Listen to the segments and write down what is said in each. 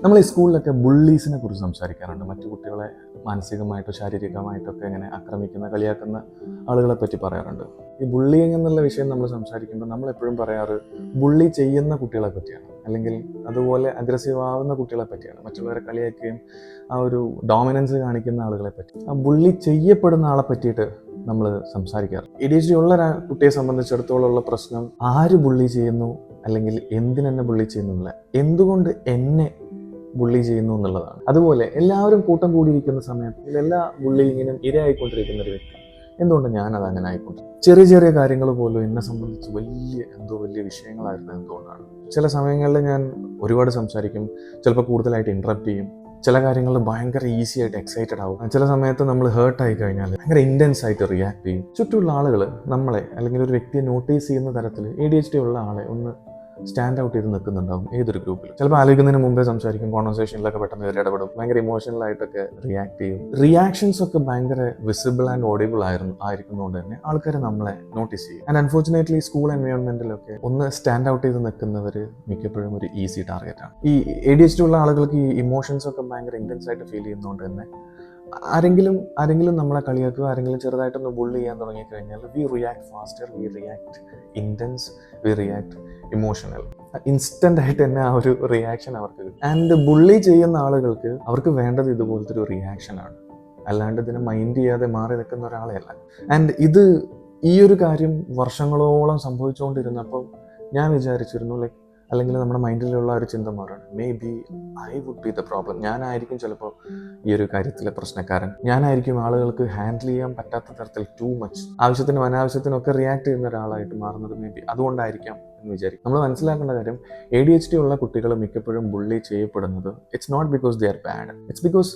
നമ്മൾ ഈ സ്കൂളിലൊക്കെ ബുള്ളീസിനെ കുറിച്ച് സംസാരിക്കാറുണ്ട്. മറ്റു കുട്ടികളെ മാനസികമായിട്ടോ ശാരീരികമായിട്ടോ ഒക്കെ ഇങ്ങനെ ആക്രമിക്കുന്ന, കളിയാക്കുന്ന ആളുകളെ പറ്റി പറയാറുണ്ട്. ഈ ബുള്ളിങ് എന്നുള്ള വിഷയം നമ്മൾ സംസാരിക്കുമ്പോൾ നമ്മൾ എപ്പോഴും പറയാറ് ബുള്ളി ചെയ്യുന്ന കുട്ടികളെ പറ്റിയാണ്, അല്ലെങ്കിൽ അതുപോലെ അഗ്രസീവ് ആവുന്ന കുട്ടികളെ പറ്റിയാണ്, മറ്റുള്ളവരെ കളിയാക്കുകയും ആ ഒരു ഡോമിനൻസ് കാണിക്കുന്ന ആളുകളെ പറ്റി. ആ ബുള്ളി ചെയ്യപ്പെടുന്ന ആളെ പറ്റിയിട്ട് നമ്മൾ സംസാരിക്കാറ്. ADHD ഉള്ള കുട്ടിയെ സംബന്ധിച്ചിടത്തോളം ഉള്ള പ്രശ്നം ആര് ബുള്ളി ചെയ്യുന്നു, അല്ലെങ്കിൽ എന്തിനെന്നെ ബുള്ളി ചെയ്യുന്നു എന്നില്ല, എന്തുകൊണ്ട് എന്നെ ബുള്ളി ചെയ്യുന്നു എന്നുള്ളതാണ്. അതുപോലെ എല്ലാവരും കൂട്ടം കൂടിയിരിക്കുന്ന സമയത്ത് എല്ലാ ബുള്ളിങ്ങിനും ഇരയായിക്കൊണ്ടിരിക്കുന്ന ഒരു വ്യക്തി, എന്തുകൊണ്ട് ഞാനത് അങ്ങനെ ആയിക്കൊണ്ടിരിക്കും? ചെറിയ ചെറിയ കാര്യങ്ങൾ പോലും എന്നെ സംബന്ധിച്ച് വലിയ വിഷയങ്ങളായിരുന്നു. എന്തുകൊണ്ടാണ്? ചില സമയങ്ങളിൽ ഞാൻ ഒരുപാട് സംസാരിക്കും, ചിലപ്പോൾ കൂടുതലായിട്ട് ഇൻട്രപ്റ്റ് ചെയ്യും, ചില കാര്യങ്ങൾ ഭയങ്കര ഈസി ആയിട്ട് എക്സൈറ്റഡ് ആവും, ചില സമയത്ത് നമ്മൾ ഹേർട്ട് ആയി കഴിഞ്ഞാൽ ഭയങ്കര ഇൻറ്റൻസ് ആയിട്ട് റിയാക്ട് ചെയ്യും. ചുറ്റുമുള്ള ആളുകൾ നമ്മളെ അല്ലെങ്കിൽ ഒരു വ്യക്തിയെ നോട്ടീസ് ചെയ്യുന്ന തരത്തിൽ ADHD ഉള്ള ആളെ ഒന്ന് സ്റ്റാൻഡ് ഔട്ട് ചെയ്ത് നിൽക്കുന്നുണ്ടാവും ഏതൊരു ഗ്രൂപ്പിൽ. ചിലപ്പോൾ ആലോചിക്കുന്നതിന് മുമ്പേ സംസാരിക്കും, കോൺവെർസേഷനിലൊക്കെ പെട്ടെന്ന് ഇടപെടും, ഭയങ്കര ഇമോഷണൽ ആയിട്ടൊക്കെ റിയാക്ട് ചെയ്യും. റിയാക്ഷൻസ് ഒക്കെ ഭയങ്കര വിസിബിൾ ആൻഡ് ഓഡിബിൾ ആയിരിക്കുന്നതുകൊണ്ട് തന്നെ ആൾക്കാർ നമ്മളെ നോട്ടീസ് ചെയ്യും. ആൻഡ് അൺഫോർച്ചുനേറ്റ്ലി സ്കൂൾ എൻവയോൺമെന്റിലൊക്കെ ഒന്ന് സ്റ്റാൻഡ് ഔട്ട് ചെയ്ത് നിൽക്കുന്നവർ മിക്കപ്പോഴും ഒരു ഈസി ടാർഗറ്റാണ്. ഈ ADHD ഉള്ള ആളുകൾക്ക് ഈ ഇമോഷൻസ് ഒക്കെ ഭയങ്കര ഇൻറ്റൻസ് ആയിട്ട് ഫീൽ ചെയ്യുന്നതുകൊണ്ട് തന്നെ ആരെങ്കിലും നമ്മളെ കളിയാക്കുക, ആരെങ്കിലും ചെറുതായിട്ടൊന്ന് ബുള്ളി ചെയ്യാൻ തുടങ്ങിക്കഴിഞ്ഞാൽ we react faster, we react intense, we react emotional. Instant ആയിട്ട് തന്നെ ആ ഒരു റിയാക്ഷൻ അവർക്ക് കിട്ടും. ആൻഡ് ബുള്ളി ചെയ്യുന്ന ആളുകൾക്ക് അവർക്ക് വേണ്ടത് ഇതുപോലത്തെ ഒരു റിയാക്ഷനാണ്, അല്ലാണ്ട് ഇതിനെ മൈൻഡ് ചെയ്യാതെ മാറി നിൽക്കുന്ന ഒരാളെയല്ല. ആൻഡ് ഈ ഒരു കാര്യം വർഷങ്ങളോളം സംഭവിച്ചുകൊണ്ടിരുന്നപ്പോൾ ഞാൻ വിചാരിച്ചിരുന്നു, അല്ലെങ്കിൽ നമ്മുടെ മൈൻഡിലുള്ള ഒരു ചിന്ത മാറാണ്, maybe I would be the problem. ഞാനായിരിക്കും ചിലപ്പോൾ ഈ ഒരു കാര്യത്തിലെ പ്രശ്നക്കാരൻ, ഞാനായിരിക്കും ആളുകൾക്ക് ഹാൻഡിൽ ചെയ്യാൻ പറ്റാത്ത തരത്തിൽ ടൂ മച്ച് ആവശ്യത്തിനും അനാവശ്യത്തിനൊക്കെ റിയാക്ട് ചെയ്യുന്ന ഒരാളായിട്ട് മാറുന്നത് മേ ബി അതുകൊണ്ടായിരിക്കാം എന്ന് വിചാരിക്കും. നമ്മൾ മനസ്സിലാക്കേണ്ട കാര്യം, ADHD ഉള്ള കുട്ടികൾ മിക്കപ്പോഴും ബുള്ളി ചെയ്യപ്പെടുന്നത് it's not because they are bad, it's because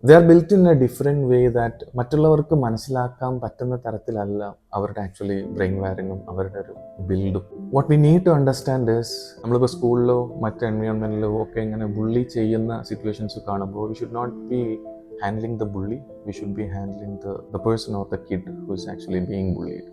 they are built in a different way that മറ്റുള്ളവർക്ക് മനസ്സിലാക്കാൻ പറ്റുന്ന തരത്തിലല്ല അവരുടെ ആക്ച്വലി ബ്രെയിൻ വയറിങ്ങും അവരുടെ ഒരു ബിൽഡും. What we need to understand is, നമ്മളിപ്പോൾ സ്കൂളിലോ മറ്റ് എൻവയോൺമെന്റിലോ ഒക്കെ ഇങ്ങനെ ബുള്ളി ചെയ്യുന്ന സിറ്റുവേഷൻസ് കാണുമ്പോൾ we should not be handling the bully, we should be handling the person or the kid who is actually being bullied.